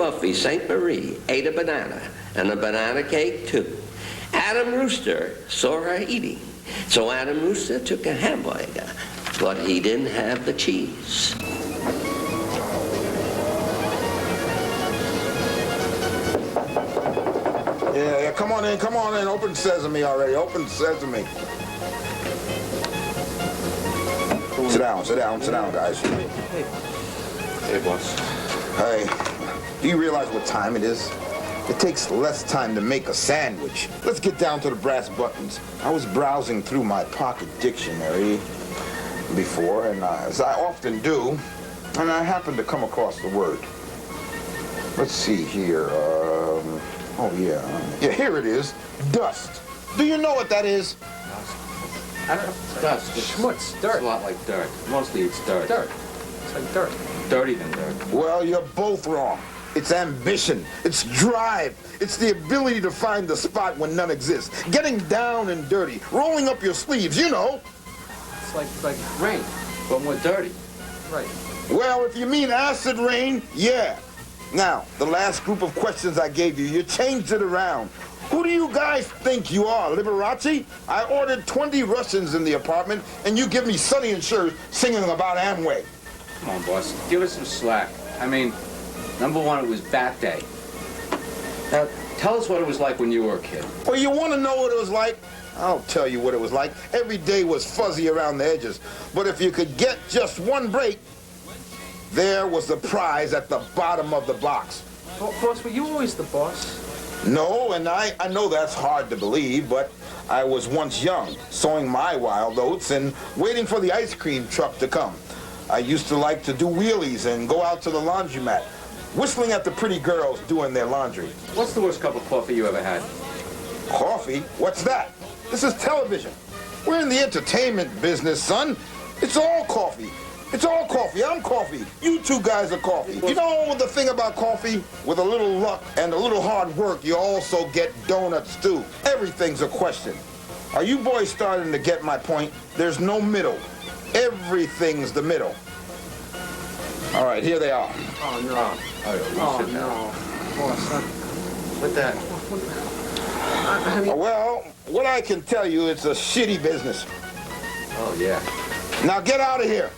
Fluffy St. Marie ate a banana, and a banana cake too. Adam Rooster saw her eating, so Adam Rooster took a hamburger, but he didn't have the cheese. Yeah, come on in, open sesame already, open sesame. Sit down, guys. Hey, boss. Hey, do you realize what time it is? It takes less time to make a sandwich. Let's get down to the brass buttons. I was browsing through my pocket dictionary before, and as I often do, and I happened to come across the word. Let's see here. Oh, yeah. Yeah, here it is. Dust. Do you know what that is? Dust. It's schmutz. Dirt. It's a lot like dirt. Mostly it's dirt. Dirt. It's like dirt. Dirty than dirt. Well, you're both wrong. It's ambition. It's drive. It's the ability to find the spot when none exists. Getting down and dirty. Rolling up your sleeves, you know. It's like rain, but more dirty. Right. Well, if you mean acid rain, yeah. Now, the last group of questions I gave you, you changed it around. Who do you guys think you are, Liberace? I ordered 20 Russians in the apartment, and you give me Sonny and Cher singing about Amway. Come on, boss. Give us some slack. I mean, number one, it was Bat Day. Now, tell us what it was like when you were a kid. Well, you want to know what it was like? I'll tell you what it was like. Every day was fuzzy around the edges. But if you could get just one break, there was the prize at the bottom of the box. Boss, were you always the boss? No, and I know that's hard to believe, but I was once young, sowing my wild oats and waiting for the ice cream truck to come. I used to like to do wheelies and go out to the laundromat, whistling at the pretty girls doing their laundry. What's the worst cup of coffee you ever had? Coffee? What's that? This is television. We're in the entertainment business, son. It's all coffee. It's all coffee. I'm coffee. You two guys are coffee. You know the thing about coffee? With a little luck and a little hard work, you also get donuts, too. Everything's a question. Are you boys starting to get my point? There's no middle. Everything's the middle. All right, here they are. Oh, no. Oh, no. Boss, What that? I mean... Well, what I can tell you, it's a shitty business. Oh, yeah. Now get out of here.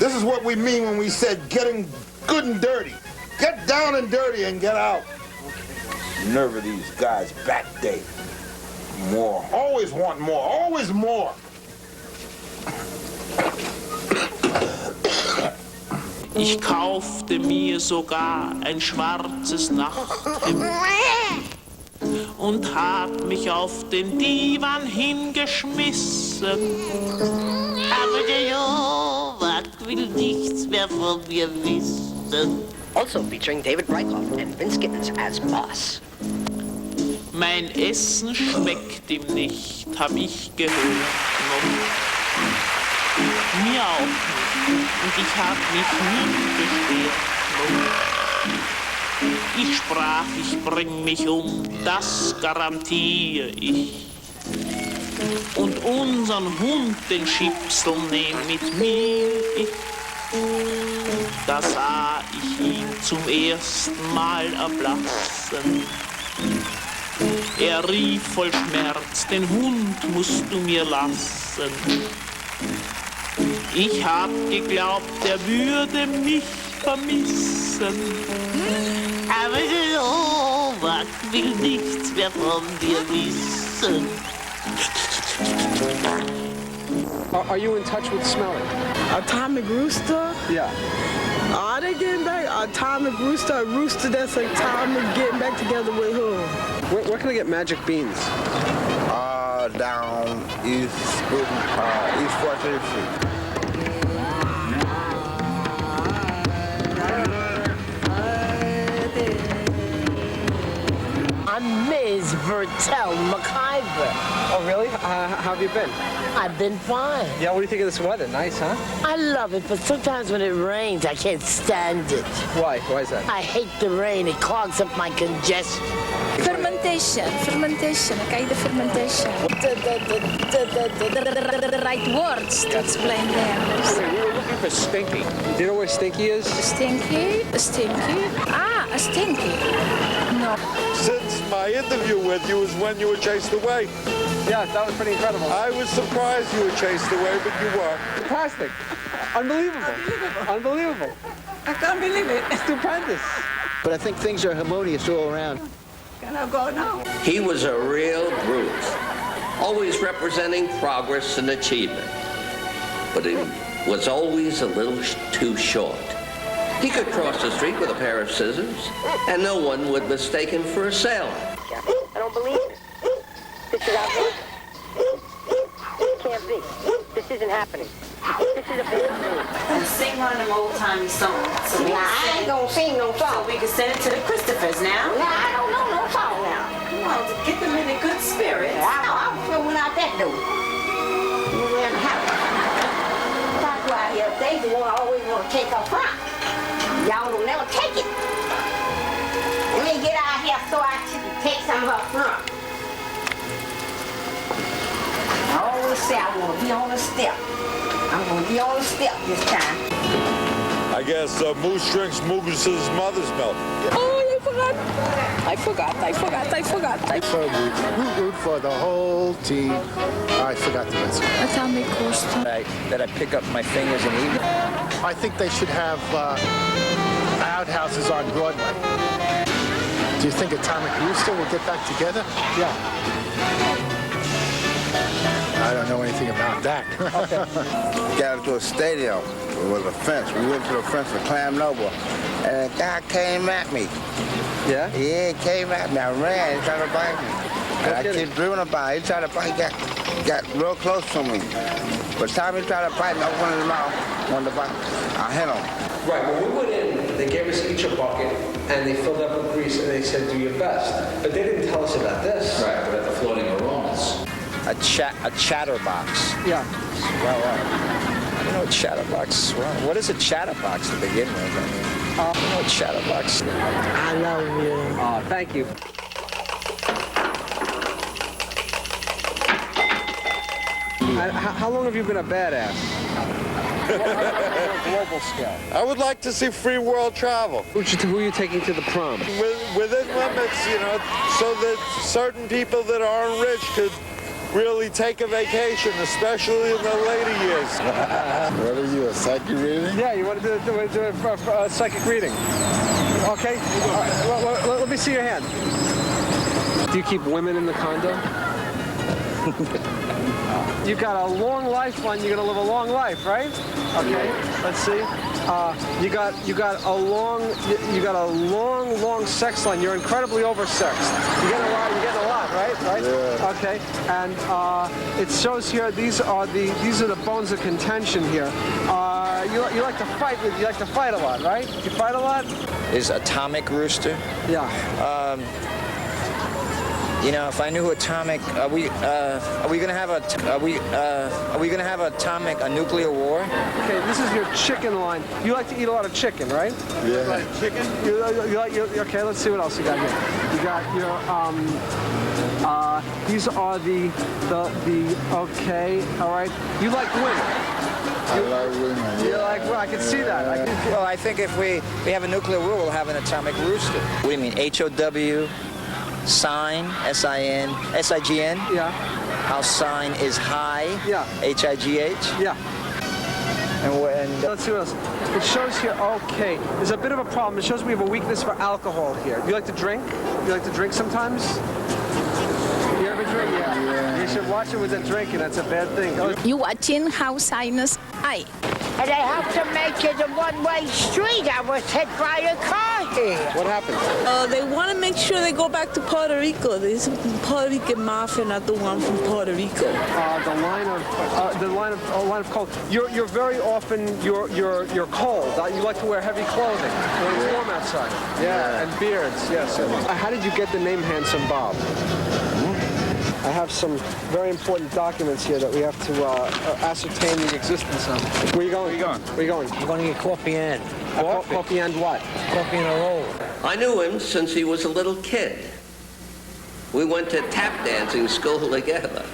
This is what we mean when we said getting good and dirty. Get down and dirty and get out. Nerve of these guys, Bat Day. More. Always want more. Always more. Ich kaufte mir sogar ein schwarzes Nachthemd und hab mich auf den Divan hingeschmissen. Aber der Jowak will nichts mehr von mir wissen. Also featuring David Rycroft and Vince Gittins as Boss. Mein Essen schmeckt ihm nicht, hab ich gehört. Mir auch nicht. Und ich hab mich nie beschwert. Ich sprach, ich bring mich um, das garantiere ich. Und unseren Hund, den Schipsel, nehm mit mir ich. Da sah ich ihn zum ersten Mal erblassen. Er rief voll Schmerz, den Hund musst du mir lassen. Ich hab geglaubt, er würde mich vermissen. Aber der Jowak will nichts mehr von dir wissen. Are you in touch with Smelly? Atomic Rooster? Yeah. Are they getting back? Atomic Rooster, a rooster that's atomic getting back together with who? Where can I get magic beans? Down East 14th Street. I'm Ms. Bertel McIver. Oh, really? How have you been? I've been fine. Yeah, what do you think of this weather? Nice, huh? I love it, but sometimes when it rains, I can't stand it. Why? Why is that? I hate the rain. It clogs up my congestion. Fermentation. Ik kijk de fermentation. The right words to explain them. Okay, we were looking for Stinky. Do you know where Stinky is? Stinky. Ah, a stinky. No. Since my interview with you is when you were chased away. Yeah, that was pretty incredible. I was surprised you were chased away, but you were. Fantastic. Unbelievable. Unbelievable. I can't believe it. Stupendous. But I think things are harmonious all around. Can I go now? He was a real Bruce, always representing progress and achievement. But he was always a little too short. He could cross the street with a pair of scissors, and no one would mistake him for a sailor. I don't believe it. This is outrageous. It can't be. This isn't happening. This is a big mistake. And sing one of them old-timey songs. So Nah, I ain't gonna sing no So song. we can send it to the Christophers now. Nah, I don't know no song now. Well, to get them in a good spirit. I know, I'm throwing out that door. You in the house. That's why here, they the one always want to take up front. Y'all will never take it. Let me get out here so I can take some up front. I always say I want to be on the step. I'm going to be on the step this time. I guess Moose drinks Moose's mother's milk. Oh, I forgot. Root for the whole team. I forgot the rest. Atomic Rooster. That I pick up my fingers and eat. I think they should have outhouses on Broadway. Do you think Atomic Rooster will get back together? Yeah. I don't know anything about that. Got into a stadium. It was a fence. We went to the fence and climbed over. And a guy came at me. Yeah? Yeah, he came at me. I ran. He tried to bite me. And I kept dribbling about. He tried to bite. Got real close to me. By the time he tried to bite me, I opened his mouth. Wanted to bite. I hit him. Right, when we went in, they gave us each a bucket, and they filled up with grease, and they said, do your best. But they didn't tell us about this. Right, but at the floating aromas. A chatterbox. Yeah. Well, I don't know what chatterbox. Well, what is a chatterbox to begin with? I mean, I don't know what chatterbox. I love you. Oh, thank you. How long have you been a badass? Global scale. I would like to see free world travel. Who are you taking to the prom? Within limits, you know, so that certain people that aren't rich could really take a vacation, especially in the later years. What are you, a psychic reading? Yeah, you want to do a psychic reading? Okay. Let me see your hand. Do you keep women in the condo? You got a long lifeline. You're gonna live a long life, right? Okay. Let's see. You got a long sex line. You're incredibly oversexed. You're getting a lot, right? Right. Yeah. Okay. And it shows here. These are the bones of contention here. You like to fight. You like to fight a lot, right? You fight a lot. Is Atomic Rooster? Yeah. You know, if I knew Atomic, are we gonna have a nuclear war? Okay, this is your chicken line. You like to eat a lot of chicken, right? Yeah. Like chicken? Okay, let's see what else you got here. You got your these are the okay, all right. You like women. I like women. You like well, I can see that. Well, I think if we have a nuclear war, we'll have an Atomic Rooster. What do you mean, HOW? Sign, S-I-N, S-I-G-N? Yeah. How sign is high? Yeah. H-I-G-H? Yeah. And let's see what else. It shows here, okay, there's a bit of a problem. It shows we have a weakness for alcohol here. You like to drink? You like to drink sometimes? You ever drink? Yeah. You should watch it with the drinking. That's a bad thing. You watching how sinus I. And they have to make it a one-way street. I was hit by a car here. What happened? They want to make sure they go back to Puerto Rico. There's some Puerto Rican mafia, not the one from Puerto Rico. The line of cold. You're very often you're cold. You like to wear heavy clothing when it's warm outside. Yeah, and beards. Yes. How did you get the name Handsome Bob? I have some very important documents here that we have to ascertain the existence of. Where are you going? Where are you going? I'm going to get coffee and. Coffee and what? Coffee and a roll. I knew him since he was a little kid. We went to tap dancing school together.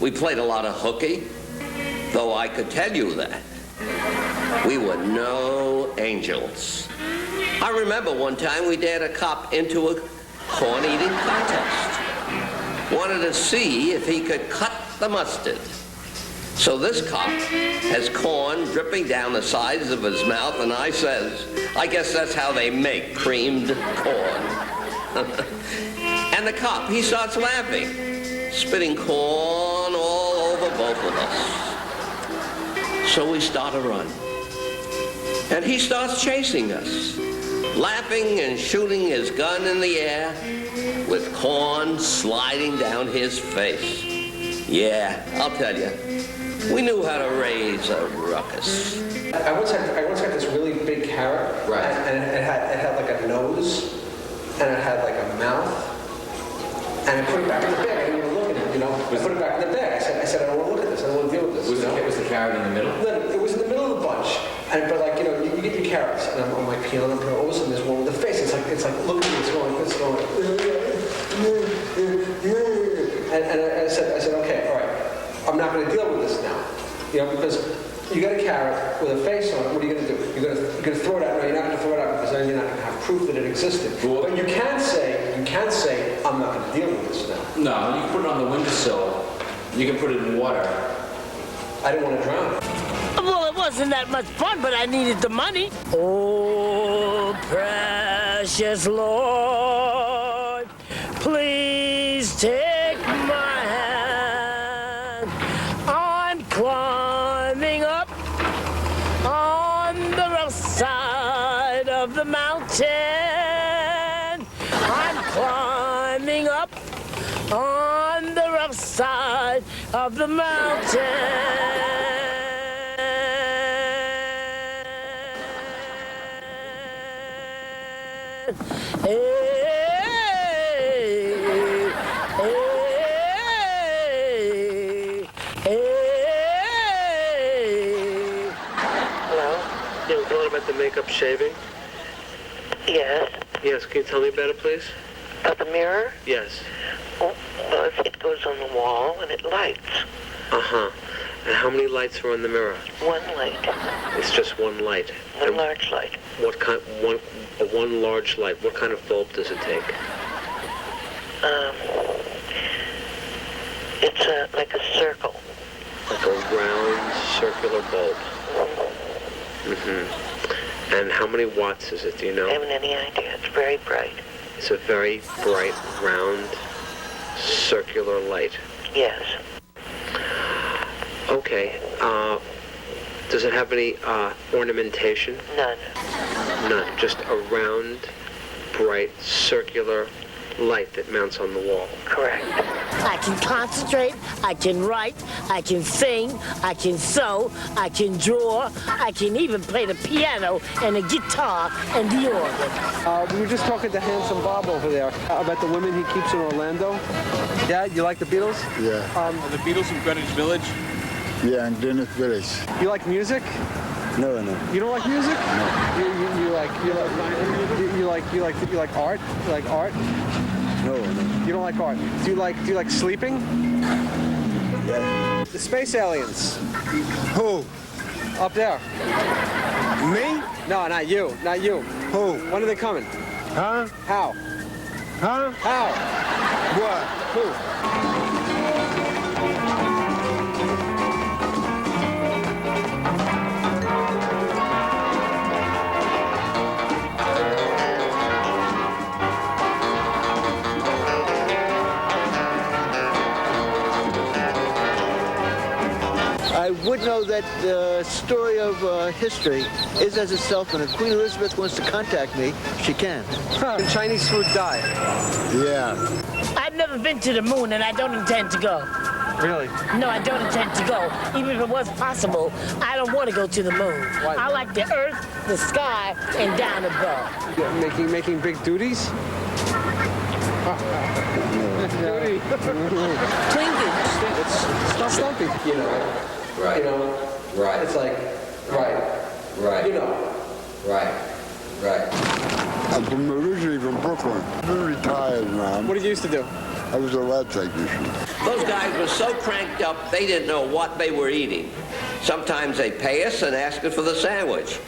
We played a lot of hooky, though I could tell you that we were no angels. I remember one time we dared a cop into a corn-eating contest. Wanted to see if he could cut the mustard. So this cop has corn dripping down the sides of his mouth, and I says, I guess that's how they make creamed corn. And the cop, he starts laughing, spitting corn all over both of us. So we start a run. And he starts chasing us, laughing and shooting his gun in the air with corn sliding down his face. Yeah, I'll tell you, we knew how to raise a ruckus. I once had this really big carrot, Right. and it had like a nose, and it had like a mouth, and I put it back in the bag. I didn't even look at it, you know. I put it back in the bag. I said, I don't want to look at this. I don't want to deal with this. Was the carrot in the middle? No, it was in the middle of the bunch, but like, you know, you get your carrots, and I'm like peeling them, and all of a sudden there's one with a face. It's like look at me, it's going. And I said, okay, all right, I'm not going to deal with this now, you know, because you got a carrot with a face on it. What are you going to do? You're going to throw it out. No, you're not going to throw it out because then you're not going to have proof that it existed. But you can say, I'm not going to deal with this now. No, you can put it on the windowsill. You can put it in water. I didn't want to drown it. Well, it wasn't that much fun, but I needed the money. Oh, precious Lord, please take my hand. I'm climbing up on the rough side of the mountain. I'm climbing up on the rough side of the mountain. Hello? Yeah, we're calling about the makeup shaving. Yes. Yes, can you tell me about it, please? About the mirror? Yes. Well, it goes on the wall and it lights. Uh-huh. And how many lights are on the mirror? One light. It's just one light. One large light. What kind? One large light. What kind of bulb does it take? It's like a circle. Like a round circular bulb. Mm-hmm. And how many watts is it? Do you know? I haven't any idea. It's very bright. It's a very bright, round, circular light. Yes. Okay. Does it have any ornamentation? None. None. Just a round, bright, circular light that mounts on the wall. Correct. I can concentrate, I can write, I can sing, I can sew, I can draw, I can even play the piano and the guitar and the organ. We were just talking to Handsome Bob over there about the women he keeps in Orlando. Yeah, you like the Beatles? Yeah. Are the Beatles from Greenwich Village? Yeah, in Greenwich Village. You like music? No, no. You don't like music? No. You like art? You like art? No, no. You don't like art. Do you like sleeping? Yeah. The space aliens. Who? Up there. Me? No, not you. Not you. Who? When are they coming? Huh? How? Huh? How? What? Who? I would know that the story of history is as itself, and if Queen Elizabeth wants to contact me, she can. Can Chinese food die? Yeah. I've never been to the moon and I don't intend to go. Really? No, I don't intend to go. Even if it was possible, I don't want to go to the moon. Why? I like the earth, the sky, and down above. Yeah, making big duties? Duty. Twinkie. It's not stumpy. You know. Right. You know. Right. It's like, right. Right. You know. Right. Right. I'm originally from Brooklyn. I'm retired now. What did you used to do? I I was a lab technician. Those guys were so cranked up, they didn't know what they were eating. Sometimes they'd pay us and ask us for the sandwich.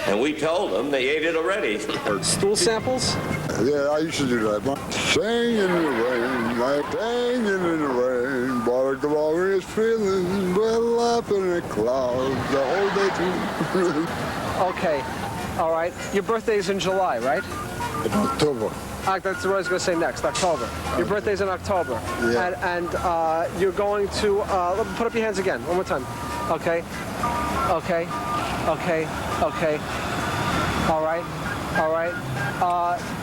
And we told them they ate it already. Stool samples? Yeah, I used to do that. Singing in the rain, like singing in the rain, what a glorious feeling, well up in the clouds, the whole day through. Okay, all right. Your birthday's in July, right? In October. That's what I was going to say next, October. Your birthday's in October. Yeah. And you're going to, put up your hands again, one more time. Okay, okay, okay, okay. All right, all right.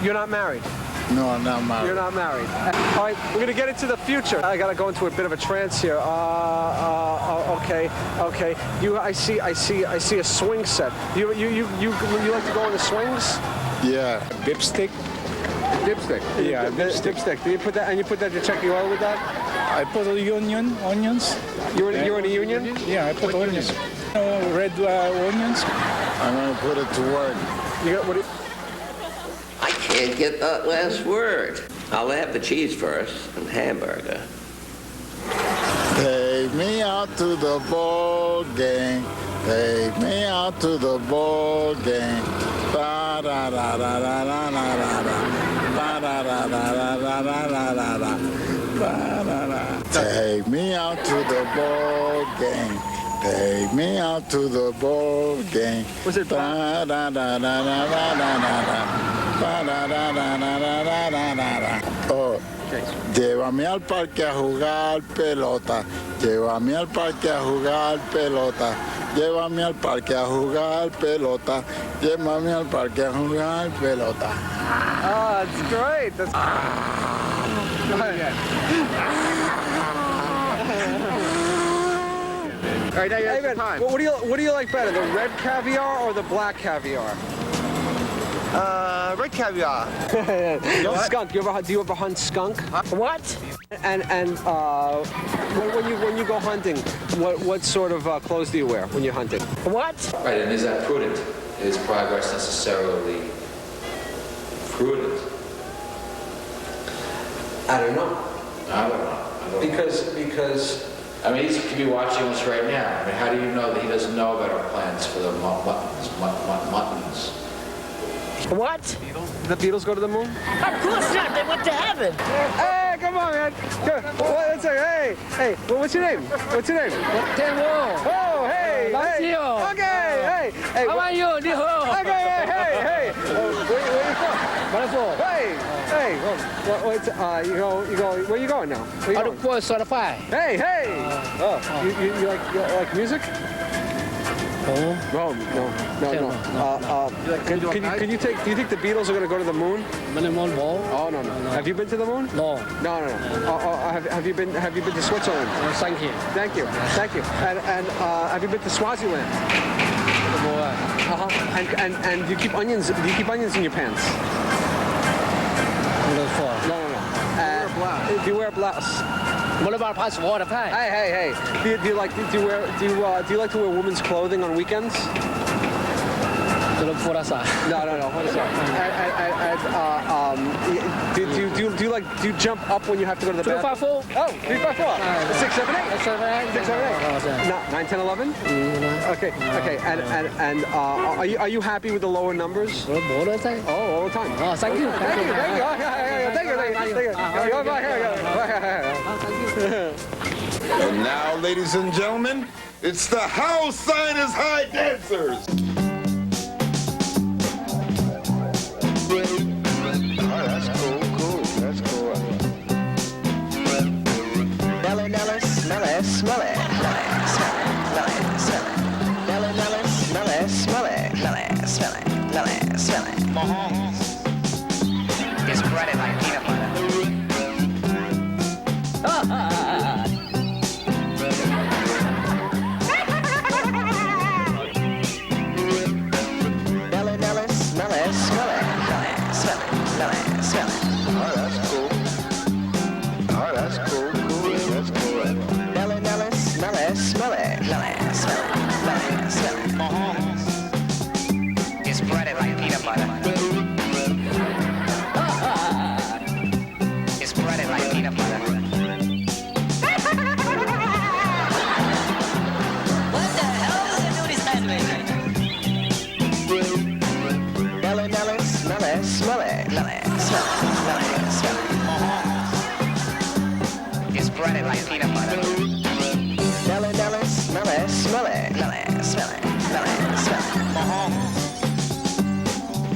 You're not married. No, I'm not married. You're not married. All right, we're gonna get into the future. I gotta go into a bit of a trance here. Okay. I see a swing set. You like to go on the swings? Yeah. Dipstick. Dipstick. Yeah, dipstick. Do you put that? And you put that to check the oil with that? I put onions. You're in a union? Yeah, I put onions. Red onions. I'm gonna put it to work. You got what? I can't get that last word. I'll have the cheese first and hamburger. Take me out to the ball game. Take me out to the ball game. Da da da da da da da da da. Da da da da da da da da da da. Da da da. Take me out to the ball game. Take me out to the ball game. Was it da da da da da da da da. Da da da da da da da da da. Oh. Llévame al parque a jugar pelota. Llévame al parque a jugar pelota. Llévame al parque a jugar pelota. Llévame al parque a jugar pelota. Oh, that's great. That's Go ahead. All right, now you have some time. What do you like better, the red caviar or the black caviar? Red caviar. Skunk. Do you ever hunt skunk? What? And when you go hunting, what sort of clothes do you wear when you're hunting? What? Right, and is that prudent? Is progress necessarily prudent? I don't know. I don't know. Because I mean, he could be watching us right now. I mean, how do you know that he doesn't know about our plans for the muttons? What? The Beatles go to the moon? Of course not. They went to heaven. Hey, come on, man. Hey, what's your name? What's your name? Tenwo. Oh, hey. Okay, hey. How are you? Ni hao. Okay, hey. Where are you from? Wonderful. Hey. Where are you going now? On the course, certified. Hey. You like music? No. Can you take? Do you think the Beatles are going to go to the moon? Oh no. Have you been to the moon? No. Have you been to Switzerland? Thank you. And have you been to Swaziland? And do you keep onions? Do you keep onions in your pants? No. Do you wear a blouse? What about passport? Hey. Do you like to wear women's clothing on weekends? No. What is that? Do you jump up when you have to go to the bathroom? 254. Oh, 354. 6, 7, 8. 6, 7, 8. 9, 10, 11. Okay. And are you happy with the lower numbers? All the time. Oh, all the time. Oh, thank you. Thank you. And now, ladies and gentlemen, it's the House Sinus High Dancers. That's cool. Nelly, smelly, smelly. Nelly, smelly, smelly. It's breaded like peanut butter. Nelly, smelly, smelly. That's cool. Nelly, smelly, smelly. It's breaded like peanut butter. It's breaded like peanut butter. It's breaded like peanut butter. Smell it, smell it, smell it, smell it, smell it, smell it, smell it, smell it.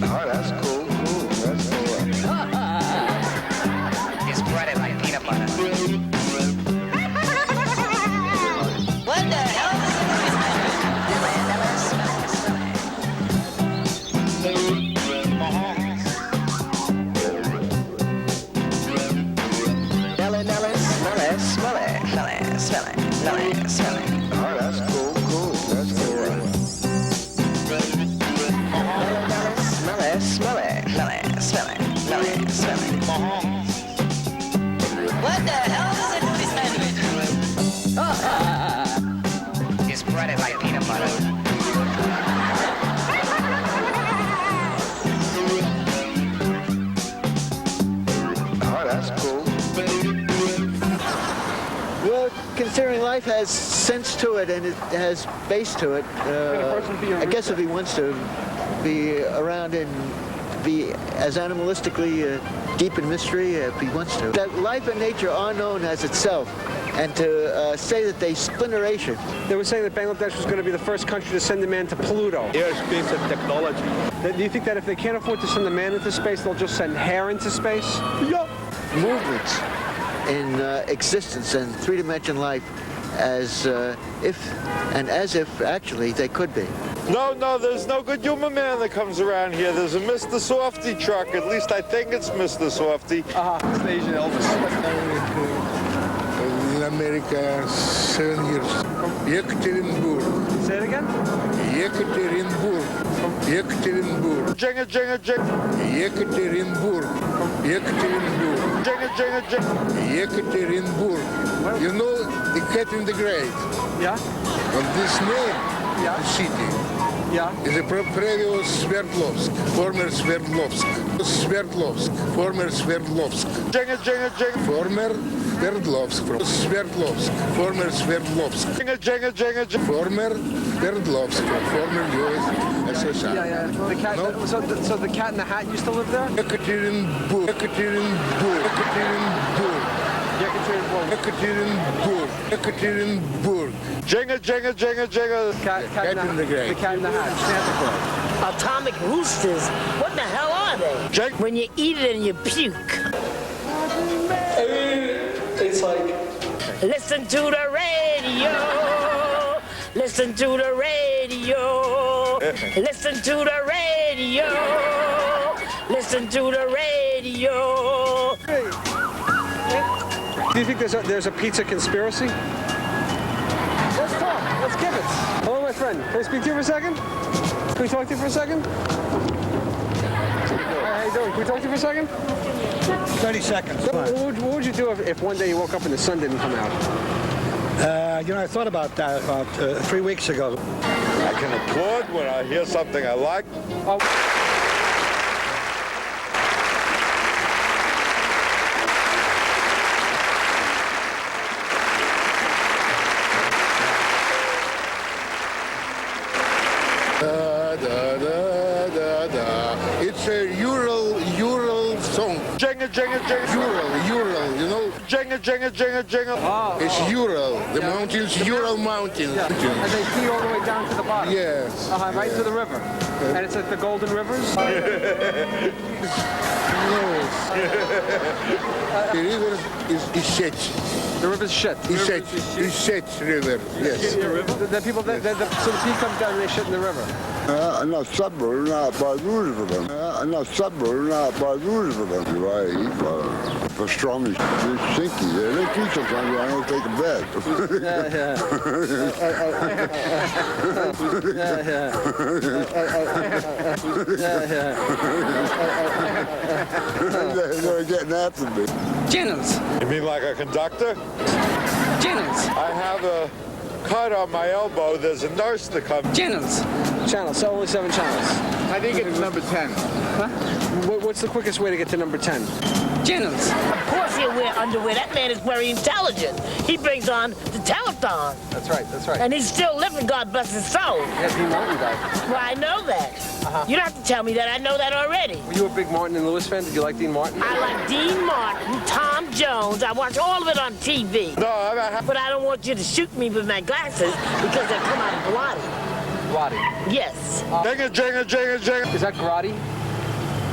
Oh, that's cool, that's cool. It's breaded like peanut butter. What the hell is Smell it, smell it, smell it, smell it, smell it. Oh, that's cool, that's cool. Smell it, smell it, smell it, smell it, smell it, smell it. What the hell is it in this sandwich? It's breaded like peanut butter. Oh, that's cool. Well, considering life has sense to it and it has base to it, I guess if he wants to be around and be as animalistically deep in mystery, if he wants to. That life and nature are known as itself, and to say that they splinteration. They were saying that Bangladesh was going to be the first country to send a man to Pluto. Airspace and technology. Do you think that if they can't afford to send a man into space, they'll just send hair into space? Yeah. Movements in existence and three-dimensional life as if actually they could be. No, there's no good human man that comes around here. There's a Mr. Softy truck. At least I think it's Mr. Softy. It's Asian Elvis. In America 7 years. Yekaterinburg. Say it again? Yekaterinburg. Yekaterinburg. Jenga, jenga, jenga. Yekaterinburg. Yekaterinburg. Jenga, jenga, jenga. Yekaterinburg. You know the cat in the Great? Yeah. On this name, the city. Yeah. Is a previous Sverdlovsk, former Sverdlovsk. Sverdlovsk, former Sverdlovsk. Jenga, jenga, jenga. Former Sverdlovsk, from Sverdlovsk, former Sverdlovsk. Jenga, jenga, jenga, jenga. Former Sverdlovsk, from former USSR. Yeah. The cat. No? So the cat in the hat used to live there? Yekaterinburg. Yekaterinburg. Yekaterinburg. Yekaterinburg. Yekaterinburg. Jenga, jenga, jenga, jenga. Cat in the Great. The cat in the hat. Santa Claus. Atomic roosters? What the hell are they? When you eat it and you puke. It's like... Listen to the radio. Listen to the radio. Listen to the radio. Listen to the radio. Do you think there's a pizza conspiracy? Let's talk. Let's give it. Hello, my friend. Can I speak to you for a second? Can we talk to you for a second? Hi, how you doing? Can we talk to you for a second? 30 seconds. So, what would you do if one day you woke up and the sun didn't come out? I thought about that about 3 weeks ago. I can applaud when I hear something I like. It's a Ural song. Jenga, jenga, jenga. Ural, you know? Jenga, jenga, jenga, jenga. It's Ural. The mountains, Ural Mountains. Yeah. And they ski all the way down to the bottom. Yes. Right to the river. And it's at the Golden Rivers? The river is shit. The river's shit. It's shit river, yes. So the pea comes down and they shit in the river. أنا صبر by Roosevelt. أنا صبر by Roosevelt. Right, for strong is sinky. They think sometimes I don't take a bed. They're getting after me. Jennings. You mean like a conductor? Jennings. I have a cut on my elbow. There's a nurse to come. Channels. So only 7 channels. How do you get to number 10? Huh? What's the quickest way to get to number 10? Jennings. Of course he'll wear underwear. That man is very intelligent. He brings on the telethon. That's right, that's right. And he's still living, God bless his soul. Yeah, Dean Martin died. Well, I know that. You don't have to tell me that. I know that already. Were you a big Martin and Lewis fan? Did you like Dean Martin? I like Dean Martin, Tom Jones. I watch all of it on TV. But I don't want you to shoot me with my glasses because they come out bloody. Bloody? Yes. Is that Grotti?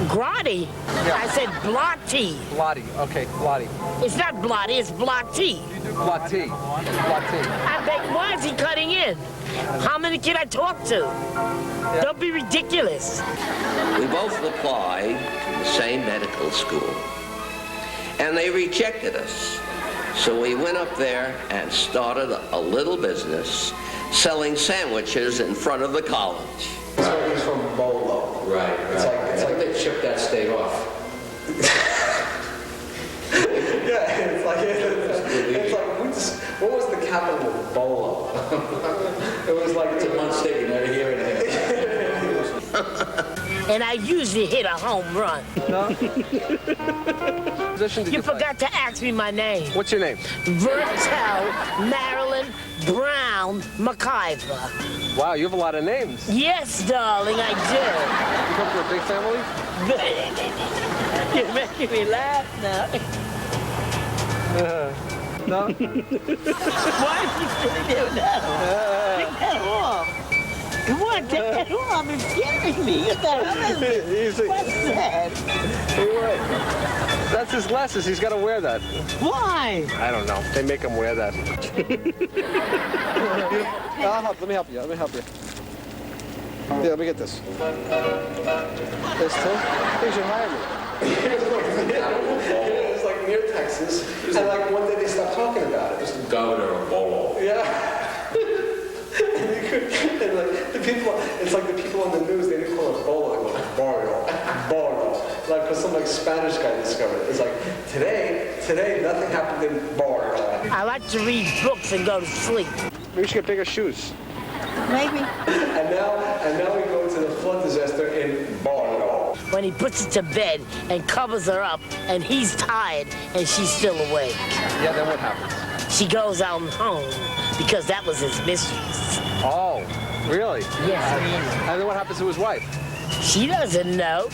Grotti? Yeah. I said blotty. Blotti. Okay, blotti. It's not blotty, it's blotty. Blotti. Blotti. I beg, why is he cutting in? How many can I talk to? Yeah. Don't be ridiculous. We both applied to the same medical school, and they rejected us. So we went up there and started a little business selling sandwiches in front of the college. So he's from Bolo. Right. It's like they chipped that state off. Yeah, it's like what was the capital of Bolo? It was like it's a month state. You never hear anything. And I usually hit a home run. No? You forgot to ask me my name. What's your name? Vertel Marilyn Brown McIver. Wow, you have a lot of names. Yes, darling, I You come from a big family? do. You're making me laugh now. No? Why are you sitting there now? Take that off. Come on, take that off. It's scaring me. What's that? Hey, wait. That's his glasses. He's got to wear that. Why? I don't know. They make him wear that. Let me help you. Let me help you. Yeah, let me get this. This too? You should hire me. It's like near Texas, and like one day they stopped talking about it. It's the governor of Bolo. Yeah. And like the people, it's like the people on the news, they didn't call it Bolo, they called it Barrio. Like, because some like Spanish guy discovered it. It's like, today nothing happened in Barrio. I like to read books and go to sleep. Maybe you should get bigger shoes. Maybe. And now we go to the flood disaster in Barrio. When he puts it to bed and covers her up and he's tired and she's still awake. Yeah, then what happens? She goes out home because that was his mistress. Oh, really? Yes. And then what happens to his wife? She doesn't know.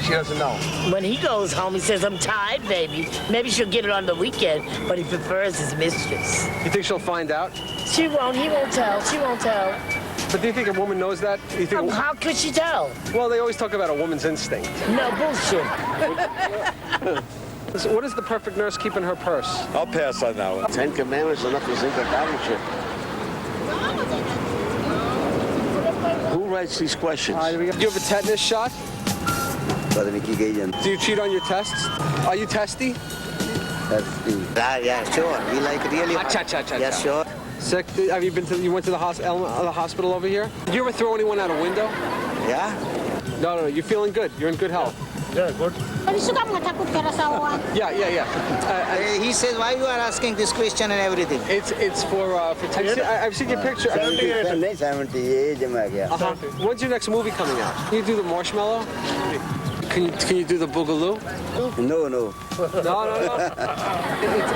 She doesn't know. When he goes home, he says, I'm tired, baby. Maybe she'll get it on the weekend, but he prefers his mistress. You think she'll find out? She won't. He won't tell. She won't tell. But do you think a woman knows that? You think How could she tell? Well, they always talk about a woman's instinct. No bullshit. So what does the perfect nurse keep in her purse? I'll pass on that one. 10 Commandments enough to sink a battleship. Who writes these questions? Do you have a tetanus shot? Do you cheat on your tests? Are you testy? Yeah, sure. We like really hard. Yeah, sure. Sick? Have you went to the hospital over here? Did you ever throw anyone out a window? Yeah? No, you're feeling good. You're in good health. Yeah, good. Yeah. He says, why you are asking this question and everything? It's for Texas. I've seen your picture. 78 When's your next movie coming out? Can you do the marshmallow? Can you do the boogaloo? No. No.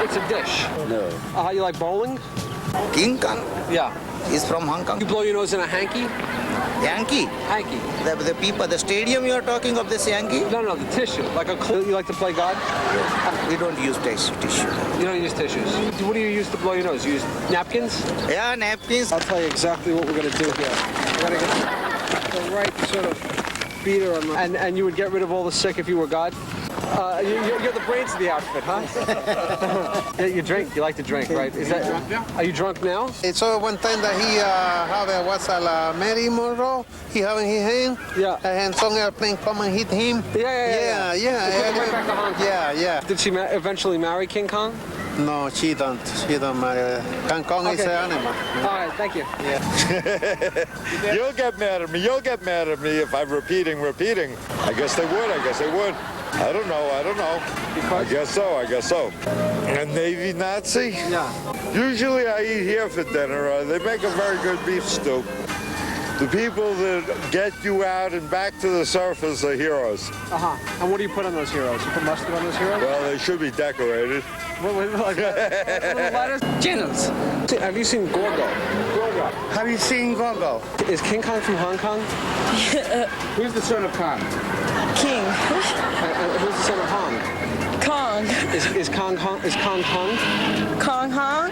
It's a dish. No. You like bowling? King Kong? Yeah. He's from Hong Kong. You blow your nose in a hanky? Yankee? Hanky. The people, the stadium you are talking of, this Yankee? No, the tissue. Like you like to play God? We don't use tissue. You don't use tissues. What do you use to blow your nose? You use napkins? Yeah, napkins. I'll tell you exactly what we're going to do here. We're going to get the right sort of beater on the... And you would get rid of all the sick if you were God? You're the brains of the outfit, huh? You drink. You like to drink, right? Are you drunk now? So one time that he was Mary Monroe, he having his hand. Yeah. And some airplane come and hit him. Yeah. Yeah. Right back to Hong Kong. Yeah. Did she eventually marry King Kong? No, she don't. She don't marry. King Kong is an animal. All right, thank you. Yeah. You'll get mad at me. If I'm repeating. I guess they would. I don't know. I guess so. A Navy Nazi? Yeah. Usually I eat here for dinner. They make a very good beef stew. The people that get you out and back to the surface are heroes. Uh-huh. And what do you put on those heroes? You put mustard on those heroes? Well, they should be decorated. Like lettuce? Channels. Have you seen Gorgo? Gorgo. Have you seen Gorgo? Is King Kong from Hong Kong? Who's the son of Kong? King. Who's the son of Hong? Kong. Is Kong Kong? Kong Hong?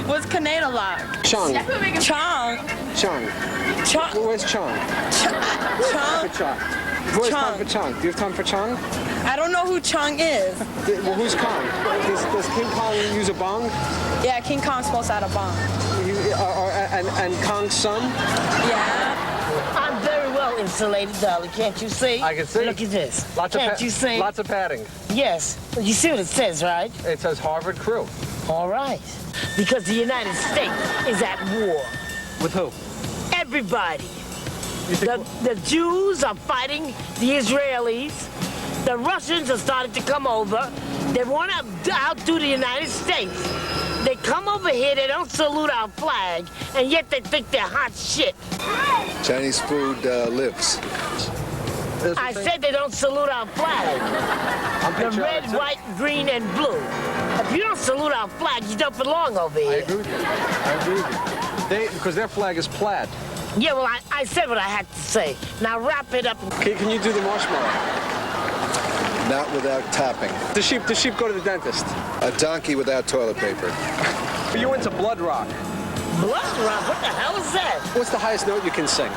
What's Canada like? Chong. Chong. Chong. Chong. Where's Chong? Chong. Where's time for Chong? Do you have time for Chong? I don't know who Chong is. Well, who's Kong? Does King Kong use a bong? Yeah, King Kong's supposed to have a bomb. And Kong's son? Yeah. I'm very well insulated, darling. Can't you see? I can see. Look at this. Lots Can't you see? Lots of padding. Yes. You see what it says, right? It says Harvard Crew. All right. Because the United States is at war. With who? Everybody. The Jews are fighting the Israelis. The Russians are starting to come over. They want to outdo the United States. They come over here, they don't salute our flag, and yet they think they're hot shit. Chinese food lives. I said they don't salute our flag. The red, white, green, and blue. If you don't salute our flag, you don't belong over here. I agree with you. Because their flag is plaid. Yeah, well, I said what I had to say. Now wrap it up. Can you do the marshmallow? Not without topping. The sheep go to the dentist. A donkey without toilet paper. Are you into blood rock? Blood rock? What the hell is that? What's the highest note you can sing?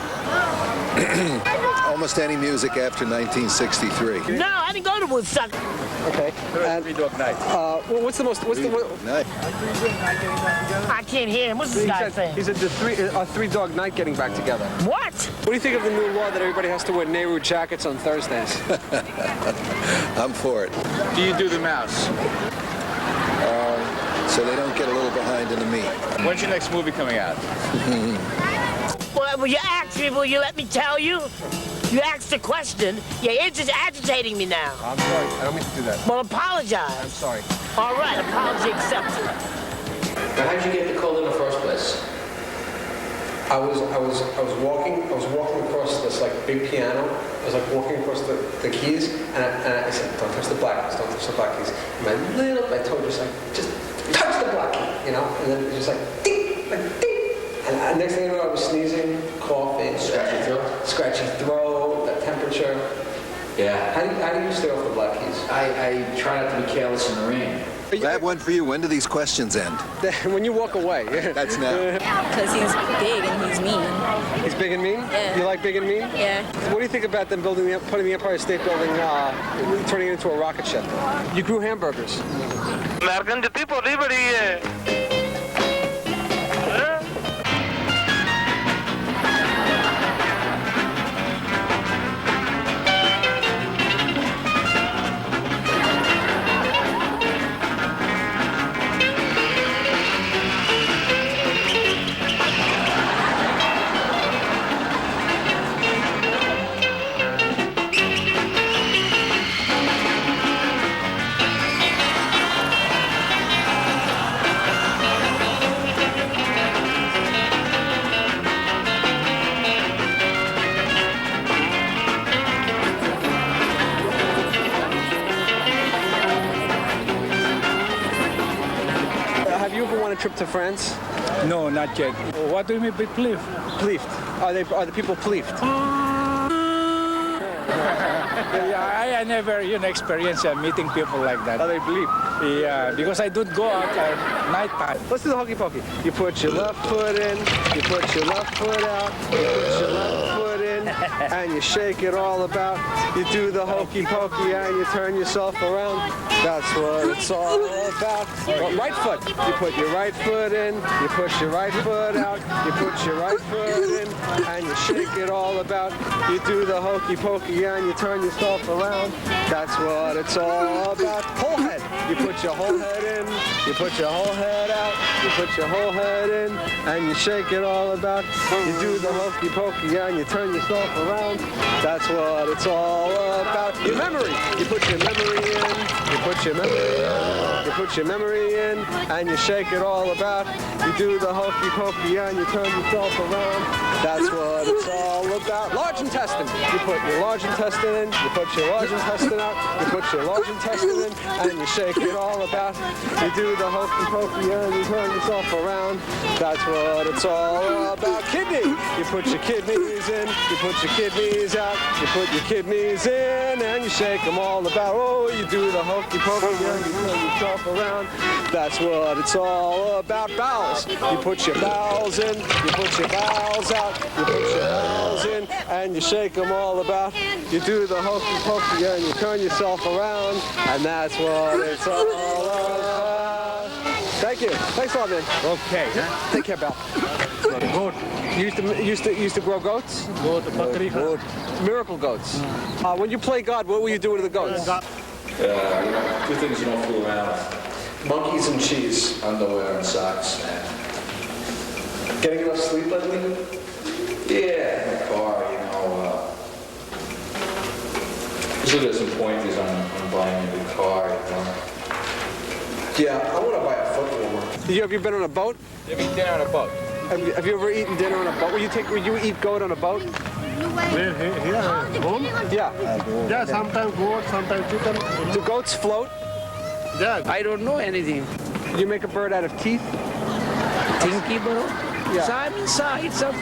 Almost any music after 1963. No, I didn't go to Woodstock. Okay. And, Three Dog Night. What's the Night. I can't hear him. What's this guy saying? He said the Three Dog Night getting back together. What? What do you think of the new law that everybody has to wear Nehru jackets on Thursdays? I'm for it. Do you do the mouse? So they don't get a little behind in the meat. When's your next movie coming out? Well, will you ask me? Will you let me tell you? You asked the question. You're just agitating me now. I'm sorry. I don't mean to do that. Well, apologize. I'm sorry. All right, apology accepted. Now, how'd you get the cold in the first place? I was walking across this like big piano. I was like walking across the keys, and I said, "Don't touch the black keys. Don't touch the black keys." And my toe just like touch the black key, you know. And then it just like ding, like ding. And next thing you know, I was sneezing, coughing, scratchy throat, that temperature. Yeah. How do you stay off the black keys? I try not to be careless in the rain. I have one for you. When do these questions end? When you walk away. That's now. Because he's big and he's mean. He's big and mean? Yeah. You like big and mean? Yeah. What do you think about them putting the Empire State Building, turning it into a rocket ship? You grew hamburgers. American people liberty. Trip to France? No, not yet. What do you mean by pleased? Pleased. Are the people pleased? Yeah, I never experienced meeting people like that. Are they bleep? Yeah, because I don't go out at night time. Let's do the hokey pokey. You put your left foot in, you put your left foot out, you put your left foot in, and you shake it all about. You do the hokey pokey and you turn yourself around. That's what it's all about. Well, right foot. You put your right foot in, you push your right foot out, you put your right foot in, and you shake it all about. You do the hokey pokey and you turn yourself around. That's what it's all about. Whole head. You put your whole head in, you put your whole head out, you put your whole head in, and you shake it all about. You do the hokey pokey and you turn yourself around. That's what it's all about. Your memory. You put your memory in, you put your memory in, you put your memory in, and you shake it all about. You do the hokey pokey and you turn yourself around. That's what it's all about. Large intestine. You put your large intestine in, you put your large intestine out, you put your large intestine in, and you shake it all about. You do the hokey pokey and you turn yourself around. That's what it's all about. Kidney. You put your kidneys in, you put your kidneys out, you put your kidneys in, and you shake them all about. Oh, you do the hokey pokey and you turn yourself around. That's what it's all about. Bowels. You put your bowels in, you put your bowels out, you put your bowels in, and you shake them all about. You do the hokey pokey and you turn yourself around, and that's what it's all about. Thank you. Thanks a lot, man. Okay. Take care, Bal. Goat. You used to grow goats? Goat, bakri. Goat. Miracle goats. When you play God, what were you doing to the goats? Two things you don't fool around with. Monkeys and cheese, underwear and socks, man. Getting enough sleep lately? Yeah, in the car, usually there's some pointers on buying a new car, Yeah, I want to buy a foot warmer. Have you been on a boat? Have you eaten dinner on a boat? Have you ever eaten dinner on a boat? Would you eat goat on a boat? Where, here, home? Yeah. Yeah, sometimes goat, sometimes chicken. Do goats float? Yeah. I don't know anything. You make a bird out of teeth? Tinky bro? Yeah. Simon Saw, it's a...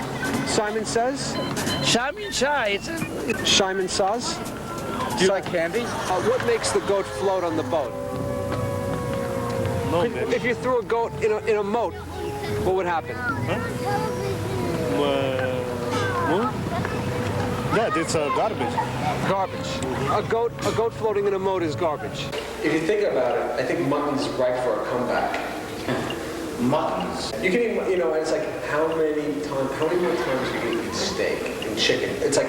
Simon Says? Simon Saw, it's a... Simon Saws? Do you like candy? What makes the goat float on the boat? No, If you threw a goat in a moat, what would happen? Yeah, it's garbage. Garbage. A goat floating in a moat is garbage. If you think about it, I think mutton's ripe for a comeback. Muttons. You can eat, it's like how many more times you can eat steak and chicken? It's like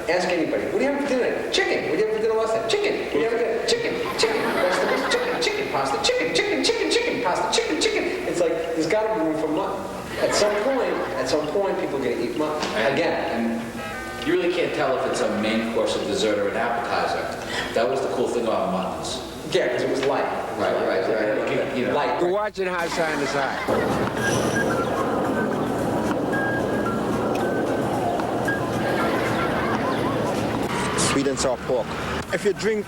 ask anybody, what do you have for dinner tonight? Chicken. What do you have for dinner last night? Chicken. What do you have for dinner? Chicken. Vegetables. Chicken. Pasta. Chicken. Pasta. Chicken. It's like there's got to be room for mutton. At some point, people are going to eat mutton again. And you really can't tell if it's a main course, a dessert, or an appetizer. That was the cool thing about muttons. Yeah, because it was light. Right. Light. We're watching High Side to Side. Sweet and sour pork. If you drink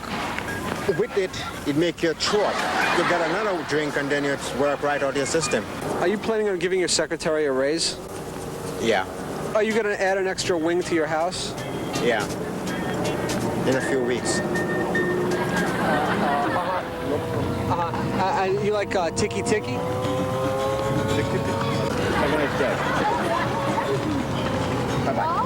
with it, it makes your throat. You get another drink and then it's work right out your system. Are you planning on giving your secretary a raise? Yeah. Are you going to add an extra wing to your house? Yeah. In a few weeks. And you like Tiki Tiki? Have a nice day. Bye-bye.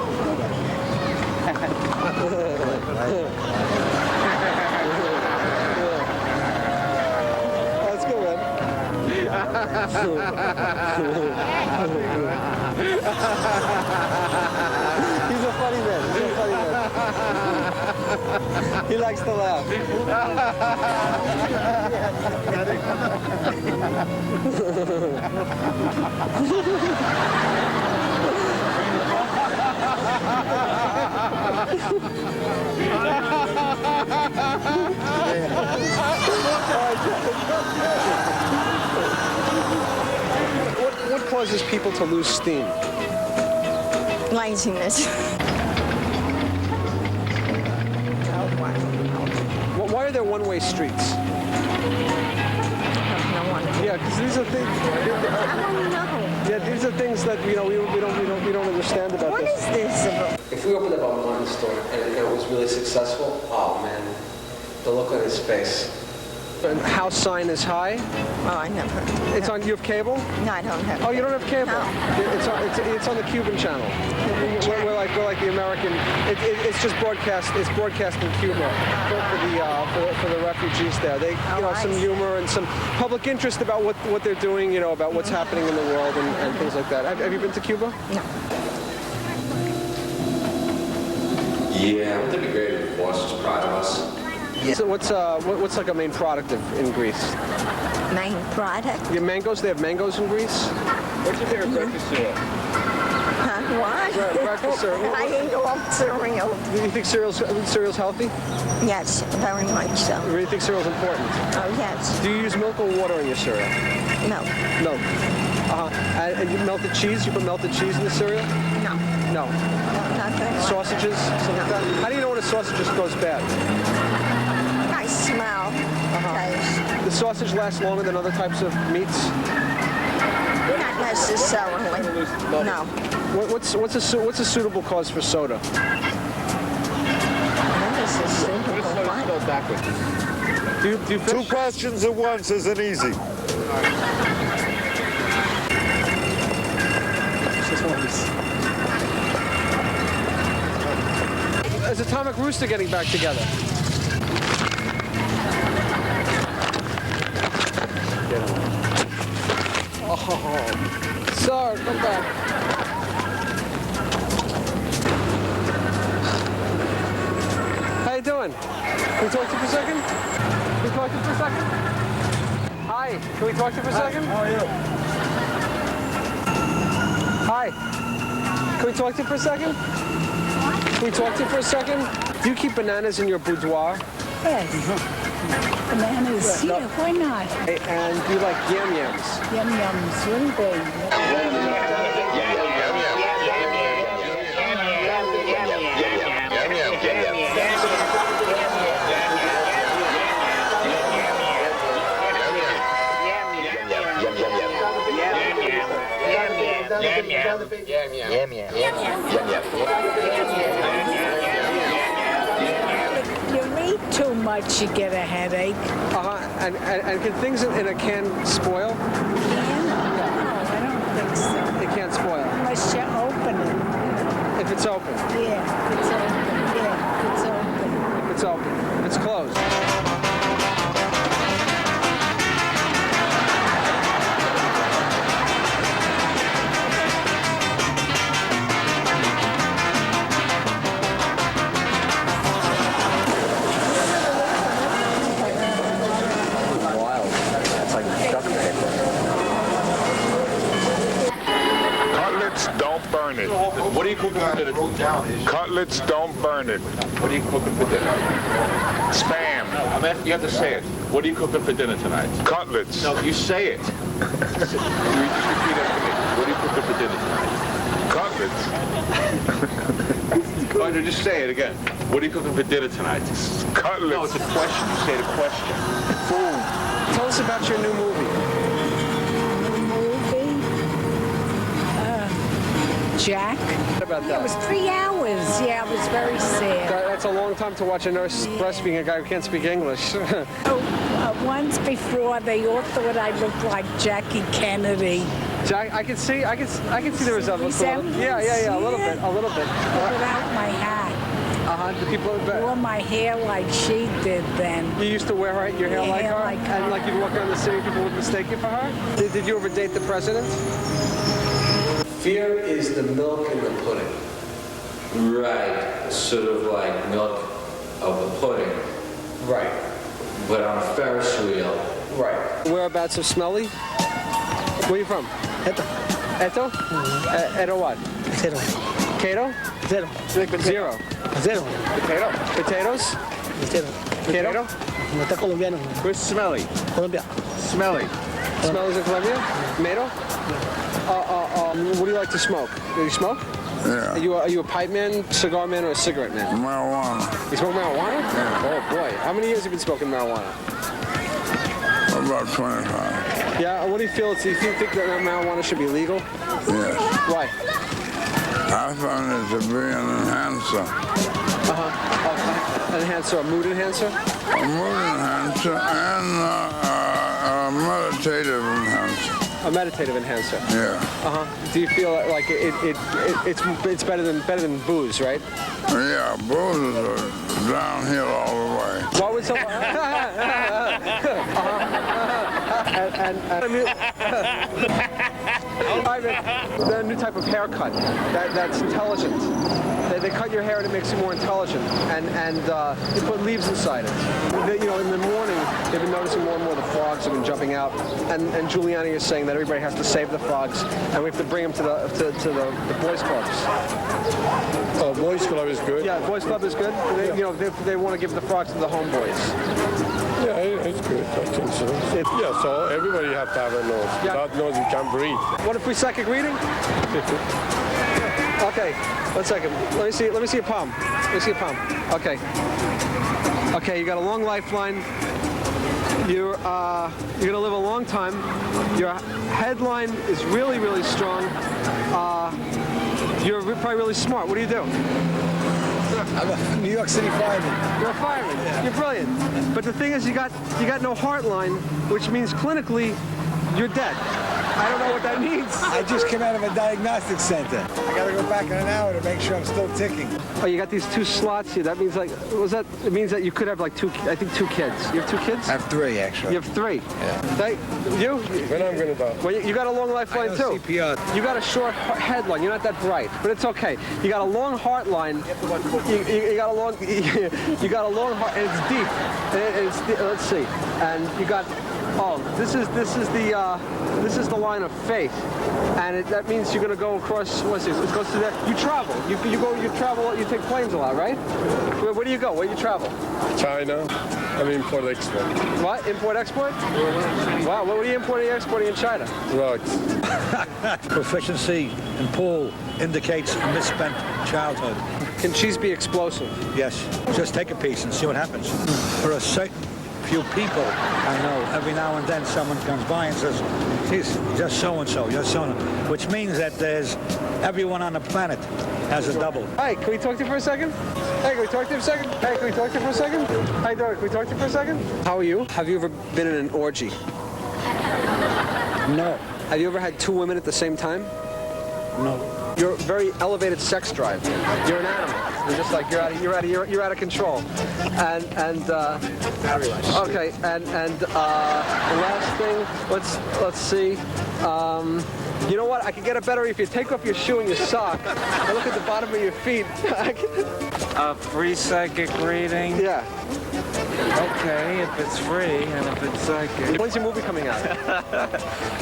That's good, man. He's a funny man. He likes to laugh. What causes people to lose steam? Laziness. Why are there one-way streets? Yeah, because these are things. I don't know. Yeah, these are things that we don't understand about What this. is this about? If we opened up a mutton store and it was really successful, oh man, the look on his face. And house sign is high. Oh, I never. It's on. You have cable? No, I don't have. Oh, you don't have cable? No. It's on the Cuban channel. We're like the American. It's just broadcast. It's broadcast in Cuba for the refugees there. They some humor and some public interest about what they're doing. About what's happening in the world and things like that. Have you been to Cuba? No. Yeah, wouldn't it be great if the boss was proud of us? Yeah. So what's like a main product in Greece? Main product? Yeah, mangoes. They have mangoes in Greece. What's your favorite breakfast cereal? Huh? What? Breakfast cereal. I eat all cereal. Do you think cereal's healthy? Yes, very much so. You really think cereal's important? Oh, yes. Do you use milk or water in your cereal? No. No. And you melted cheese? You put melted cheese in the cereal? No. No. Nothing. Sausages, something like that? How do you know when a sausage just goes bad? I smell. Taste. The sausage lasts longer than other types of meats? Not necessarily. No. What's a suitable cause for soda? That is a suitable one. Do you fish? 2 questions at once isn't easy. Is Atomic Rooster getting back together? Oh, sir, come back. How you doing? Can we talk to you for a second? Can we talk to you for a second? Hi, can we talk to you for a second? How are you? Hi. Can we talk to you for a second? Can we talk to you for a second? Do you keep bananas in your boudoir? Yes. Bananas, yeah, why not? And do you like yam yams? Yum yums, really big. You eat too much, you get a headache. And can things in a can spoil? No, I don't think so. It can't spoil. Unless you open it. If it's open. Yeah, it's open. Yeah, it's open. If it's open. If it's closed. Don't burn it. What are you cooking for dinner? Cutlets don't burn it. What are you cooking for dinner? Spam. I'm asking, you have to say it. What are you cooking for dinner tonight? Cutlets. No, you say it. You just repeat after me. What are you cooking for dinner tonight? Cutlets. Oh, no, just say it again. What are you cooking for dinner tonight? Cutlets. No, it's a question. You say the question. Food. Tell us about your new movie. Jack. What about that? It was 3 hours. Yeah, it was very sad. That's a long time to watch a nurse breastfeeding a guy who can't speak English. Once before, they all thought I looked like Jackie Kennedy. Jack, I can see the resemblance. Yeah, a little bit. Without my hat. The people wore my hair like she did then. You used to wear your hair like her? And her. like you'd walk around the city, people would mistake you for her? Did you ever date the president? Fear is the milk in the pudding. Right, sort of like milk of the pudding. Right. But on a Ferris wheel. Right. Whereabouts of Smelly? Where are you from? Eto. Eto? Eto what? Zero. Cato? Zero. Zero. Zero. Potato. Potatoes? Zero. Potato? No está colombiano. Where's Smelly? Colombia. Smelly. Smelly's in Colombia? Tomato? What do you like to smoke? Do you smoke? Yeah. Are you a pipe man, cigar man, or a cigarette man? Marijuana. You smoke marijuana? Yeah. Oh boy. How many years have you been smoking marijuana? About 25. Yeah. What do you feel? Do you think that marijuana should be legal? Yes. Why? I found it to be an enhancer. An enhancer, a mood enhancer? A mood enhancer and a meditative enhancer. A meditative enhancer. Yeah. Do you feel like it's better than booze, right? Yeah, booze is downhill all the way. What would someone? The new type of haircut that's intelligent. They cut your hair and it makes you more intelligent, and you put leaves inside it. In the morning, they've been noticing more and more the frogs have been jumping out, and Giuliani is saying that everybody has to save the frogs, and we have to bring them to the boys' clubs. Oh, boys' club is good. Yeah, boys' club is good. They want to give the frogs to the homeboys. Yeah, it's good. I think so. Yeah, so everybody has to have a nose. Yeah. Without nose, you can't breathe. What if we psychic reading? Okay, 1 second. Let me see your palm. Let me see your palm. Okay. Okay, you got a long lifeline. You're gonna live a long time. Your headline is really, really strong. You're probably really smart. What do you do? I'm a New York City fireman. You're a fireman. Yeah. You're brilliant. But the thing is, you got no heart line, which means clinically, you're dead. I don't know what that means. I just came out of a diagnostic center. I gotta go back in an hour to make sure I'm still ticking. Oh, you got these 2 slots here. That means like, it means that you could have like 2 kids. You have 2 kids? I have 3, actually. You have 3? Yeah. You? When I'm gonna die. Well, you got a long lifeline too. CPR. You got a short headline. You're not that bright, but it's okay. You got a long heart line. You got a long, you got a long heart, and it's deep. Let's see. And you got, this is the line of faith, and that means you're gonna go across. What's this? It goes to that. You travel. You travel. You take planes a lot, right? Where do you go? Where do you travel? China. I mean, import export. What? Import export? Wow. What are you importing and exporting in China? Drugs. Proficiency in pool indicates a misspent childhood. Can cheese be explosive? Yes. Just take a piece and see what happens. For a certain few people, I know, every now and then someone comes by and says, he's just so-and-so, just so-and-so, which means that there's everyone on the planet has a double. Hey, can we talk to you for a second? Hey, can we talk to you for a second? Hey, can we talk to you for a second? How you doing? Can we talk to you for a second? How are you? Have you ever been in an orgy? No. Have you ever had 2 women at the same time? No. You're a very elevated sex drive. You're an animal. You're just like you're out of control. And okay. And the last thing, let's see. You know what? I can get it better if you take off your shoe and your sock and look at the bottom of your feet. A free psychic reading? Yeah. Okay, if it's free and if it's psychic. When's your movie coming out?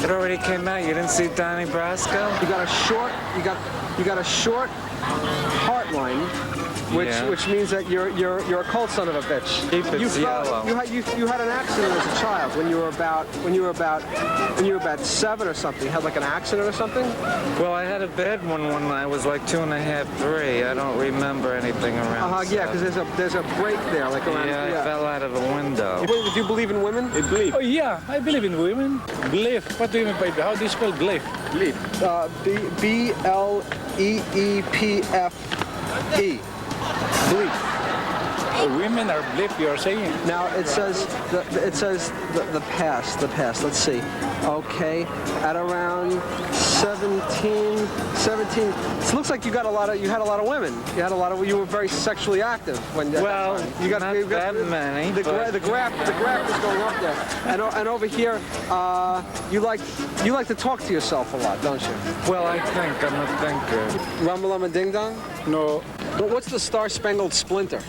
It already came out. You didn't see Donnie Brasco? You got a short heart line, which means that you're a cold son of a bitch. You had an accident as a child when you were about 7 or something. You had like an accident or something? Well, I had a bad one when I was like 2.5, 3. I don't remember anything around. Yeah, because there's a break there, like around. Yeah, I fell out of a window. Do you believe in women? Believe. Oh yeah, I believe in women. Believe. What do you mean by that? How do you spell believe? Believe. B-L-E-E-P-F-E. Belief. Women are belief, you're saying. Now it says the past. Let's see. Okay, at around 17. It looks like you had a lot of women. You were very sexually active when. Well, you got that many. The graph is going up there, and over here, you like to talk to yourself a lot, don't you? Well, I think I'm a thinker. Rumbalama Ding Dong? No. But what's the Star Spangled Splinter?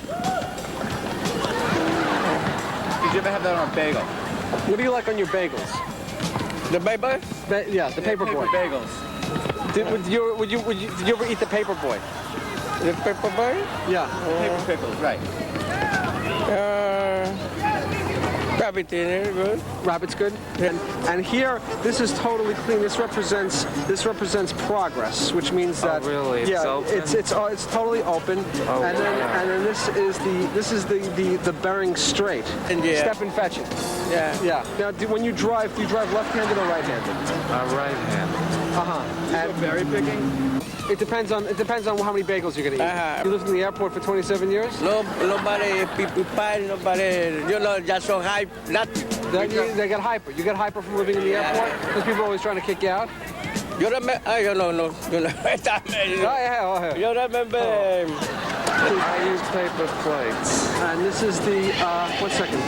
Did you ever have that on a bagel? What do you like on your bagels? The bagel? Yeah, the paper boy. Bagels. Did you ever eat the paper boy? The paper boy? Yeah. Paper pickles, right. Rabbit dinner, good. Rabbit's good. Yeah. And here, this is totally clean. This represents progress, which means that really? It's open? It's totally open. Oh, and then this is the Bering Strait. Step and fetch it. Yeah. Yeah. Now, when you drive, do you drive left-handed or right-handed? Right-handed. And berry picking? It depends on how many bagels you're gonna eat. You lived in the airport for 27 years? Nobody, people pie, nobody, just so hype, nothing. They get hyper. You get hyper from living in the airport? Because people are always trying to kick you out? You remember? You remember? I use paper plates. And this is the, 1 second.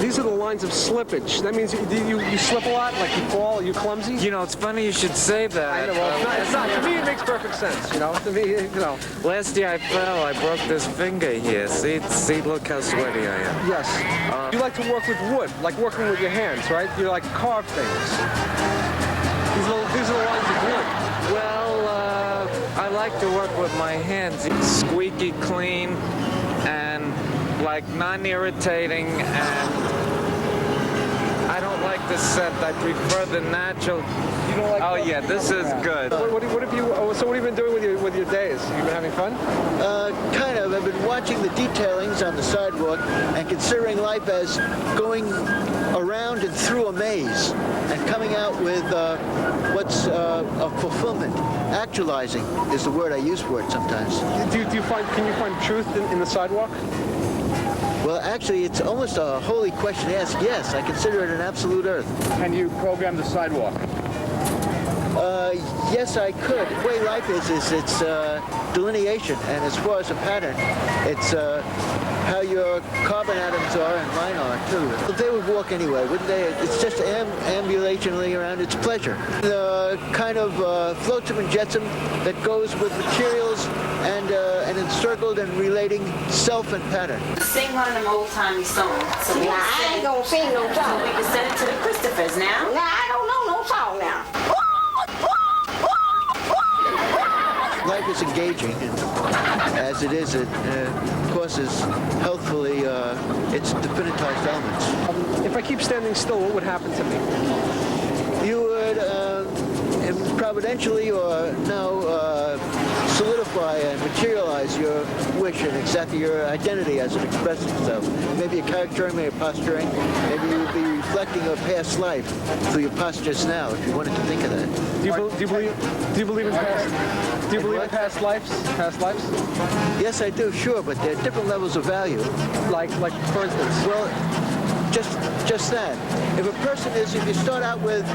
These are the lines of slippage. That means you slip a lot, like you fall, you clumsy? You know, it's funny you should say that. I know, well, it's not. To me, it makes perfect sense, you know? To me, Last year I fell, I broke this finger here. See, look how sweaty I am. Yes. You like to work with wood, like working with your hands, right? You like carve things. These are the lines of wood. Well, I like to work with my hands. Squeaky clean and like non-irritating, and I don't like descent. I prefer the natural. You don't like? Oh yeah, this is good. What have you? So what have you been doing with your days? You been having fun? Kind of. I've been watching the detailings on the sidewalk and considering life as going around and through a maze and coming out with what's a fulfillment. Actualizing is the word I use for it sometimes. Can you find truth in the sidewalk? Well, actually, it's almost a holy question to ask. Yes, I consider it an absolute earth. Can you program the sidewalk? Yes, I could. The way life is it's delineation, and as far as a pattern, it's how your carbon atoms are and mine are too. They would walk anyway, wouldn't they? It's just ambulationally around its pleasure. The kind of flotsam and jetsam that goes with materials and encircled and relating self and pattern. Sing one of them old-timey songs. So we I ain't gonna sing no song. We can send it to the Christophers now. Nah, I don't know no song now. Life is engaging, and as it is, it causes healthfully its definitized elements. If I keep standing still, what would happen to me? You would providentially or solidify and materialize your wish and exactly your identity as it expresses itself. Maybe a character, maybe a posturing, maybe you would be reflecting a past life through your postures now, if you wanted to think of that. Do you believe in past lives? Past lives? Yes, I do, sure, but there are different levels of value. Like for instance? Well, just that. If you start out with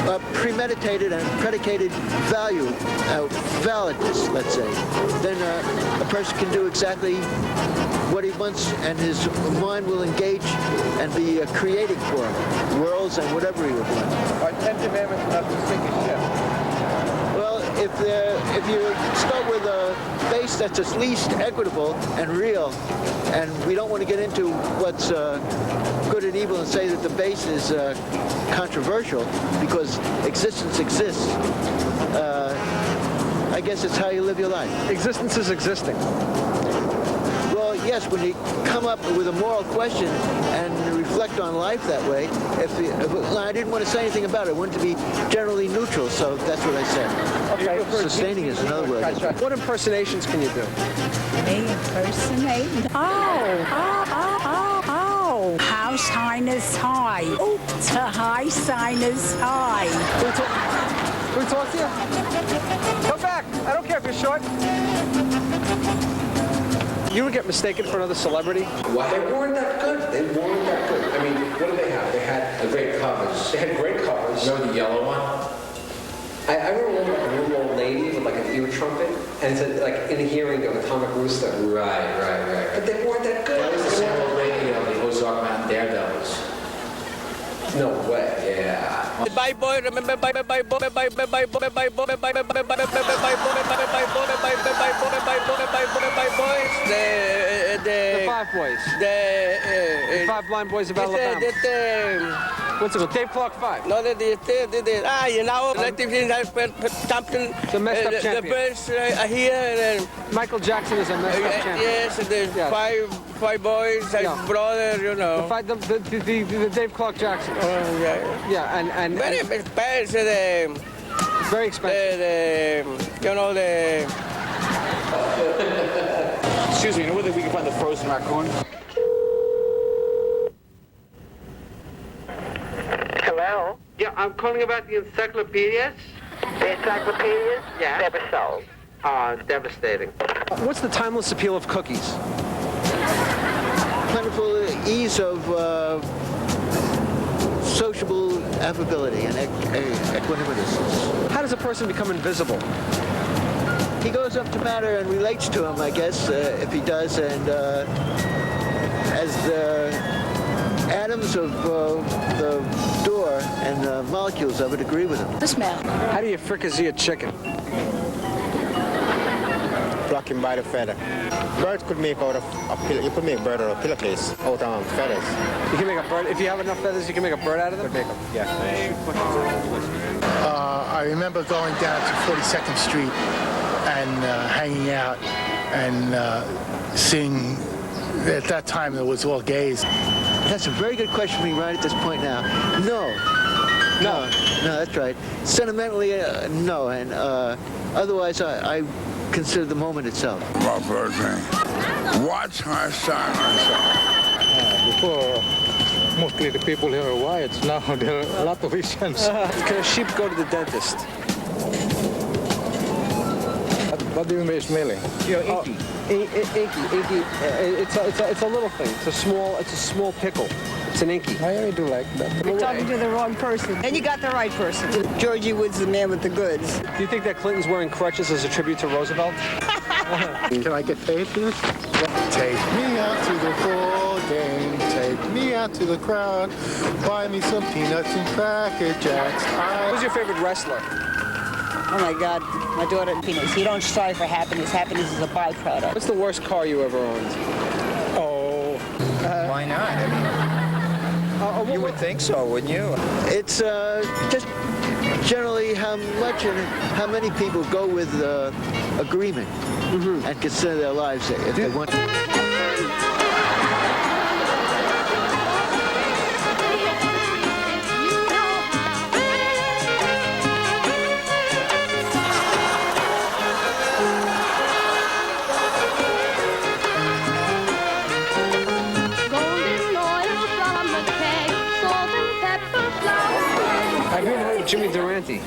a premeditated and predicated value, validness, let's say, then a person can do exactly what he wants, and his mind will engage and be creating for him, worlds and whatever he would want. Are 10 commandments enough to sink a ship? Well, if you start with a base that's at least equitable and real, and we don't want to get into what's good and evil and say that the base is controversial because existence exists. I guess it's how you live your life. Existence is existing. Well, yes, when you come up with a moral question and reflect on life that way, I didn't want to say anything about it. I wanted to be generally neutral, so that's what I said. Okay. Sustaining is another word. What impersonations can you do? Impersonate? Oh. House Highness High. To High Sinus High. Can we talk to you? Come back. I don't care if you're short. You would get mistaken for another celebrity? Well, they weren't that good. They weren't that good. I mean, what did they have? They had great covers. They had great covers. Remember the yellow one? I remember like a little old lady with like an ear trumpet, and it's like in the hearing of Atomic Rooster. Right. But they weren't that good. That was the same old lady of the Ozark Mountain Daredevils. No way. Yeah. Bye boy, remember bye boy, bye boy, bye boy, bye boy, bye boy, bye boy, bye boy, bye boy, bye boy, the Five Boys. The Five Blind Boys of Alabama. What's it called? Dave Clark 5. No, you know, let him something. The messed up champion. The birds are here and Michael Jackson is a messed up champion. Yes, the five boys, his brother, you know. The Dave Clark Jackson. Oh, yeah. Yeah, and very expensive. Very expensive. You know, Excuse me, you know where we can find the frozen raccoon? Hello? Yeah, I'm calling about the encyclopedias. The encyclopedias? Yeah. Never sold. Devastating. What's the timeless appeal of cookies? Plentiful ease of sociable affability and equanimity. How does a person become invisible? He goes up to matter and relates to him, I guess, if he does, and as the atoms of the door and the molecules of it agree with him. The smell. How do you fricassee a chicken? Pluck him by the feather. Birds could make out of a pillow. You could make a bird out of pillowcase out of feathers. You can make a bird. If you have enough feathers, you can make a bird out of them? Yeah. I remember going down to 42nd Street and hanging out and seeing at that time it was all gays. That's a very good question for me right at this point now. No, that's right. Sentimentally, no, and otherwise, I consider the moment itself. My first thing, watch how I style myself. Before, mostly the people here are whites. Now there are a lot of Asians. Can a sheep go to the dentist? What do you mean smelling? You know, inky. Inky. It's a little thing. It's a small pickle. It's an inky. I do like that. You're talking to the wrong person. And you got the right person. Georgie Wood's the man with the goods. Do you think that Clinton's wearing crutches as a tribute to Roosevelt? Can I get paid for this? Take me out to the ball game. Take me out to the crowd. Buy me some peanuts and Cracker Jacks. Who's your favorite wrestler? Oh my God, my daughter peanuts. You don't strive for happiness. Happiness is a byproduct. What's the worst car you ever owned? Why not? You would think so, wouldn't you? It's just generally how much and how many people go with agreement and consider their lives if they want to. I've heard Jimmy Durante.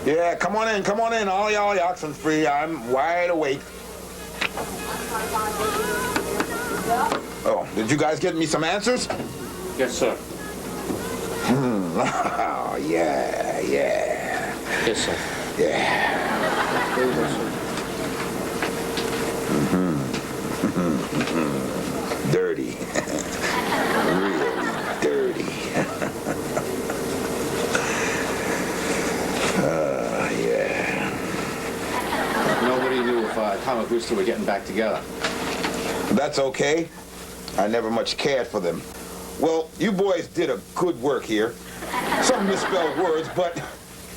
Yeah, come on in, all y'all Oxenfree free. I'm wide awake. Oh, did you guys get me some answers? Yes, sir. Oh, yeah. Yes, sir. Yeah. Dirty. Really dirty. Yeah. Nobody knew if Tom and Brewster were getting back together. That's okay. I never much cared for them. Well, you boys did a good work here. Some misspelled words, but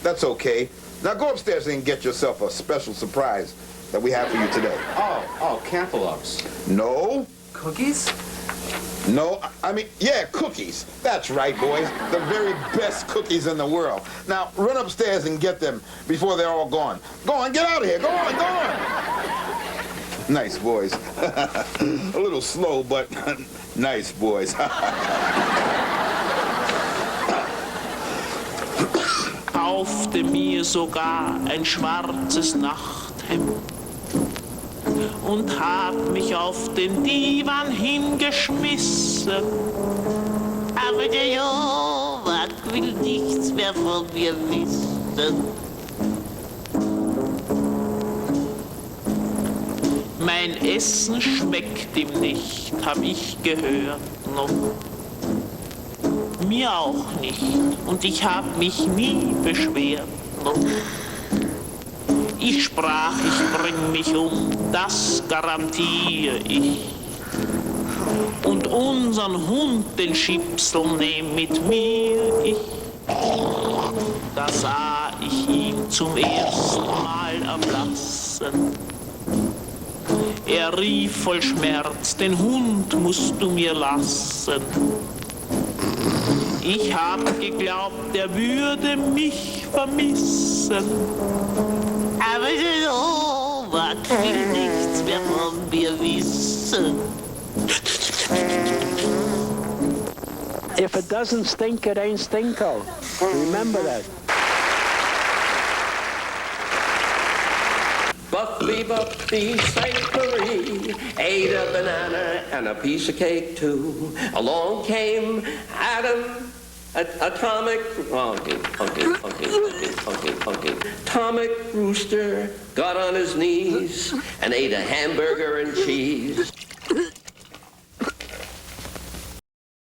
that's okay. Now go upstairs and get yourself a special surprise that we have for you today. Oh, cantaloupes. No. Cookies? No, I mean, yeah, cookies. That's right, boys. The very best cookies in the world. Now, run upstairs and get them before they're all gone. Go on, get out of here. Go on. Nice boys. A little slow, but nice boys. Kaufte mir sogar ein schwarzes Nachthemd und hab mich auf den Divan hingeschmissen. Aber der Jowak will nichts mehr von mir wissen. Mein Essen schmeckt ihm nicht, hab ich gehört noch. Mir auch nicht, und ich hab mich nie beschwert noch. Ich sprach, ich bring mich um, das garantiere ich. Und unseren Hund, den Schipsel, nehm mit mir ich. Da sah ich ihn zum ersten Mal erblassen. Er rief voll Schmerz, den Hund musst du mir lassen. Ich hab geglaubt, er würde mich vermissen. Aber der Jowak will nichts mehr von mir wissen. If it doesn't stink, it ain't stinko. Remember that. Buffy, Saint-Marie ate a banana and a piece of cake too. Along came Adam, atomic Rooster got on his knees and ate a hamburger and cheese.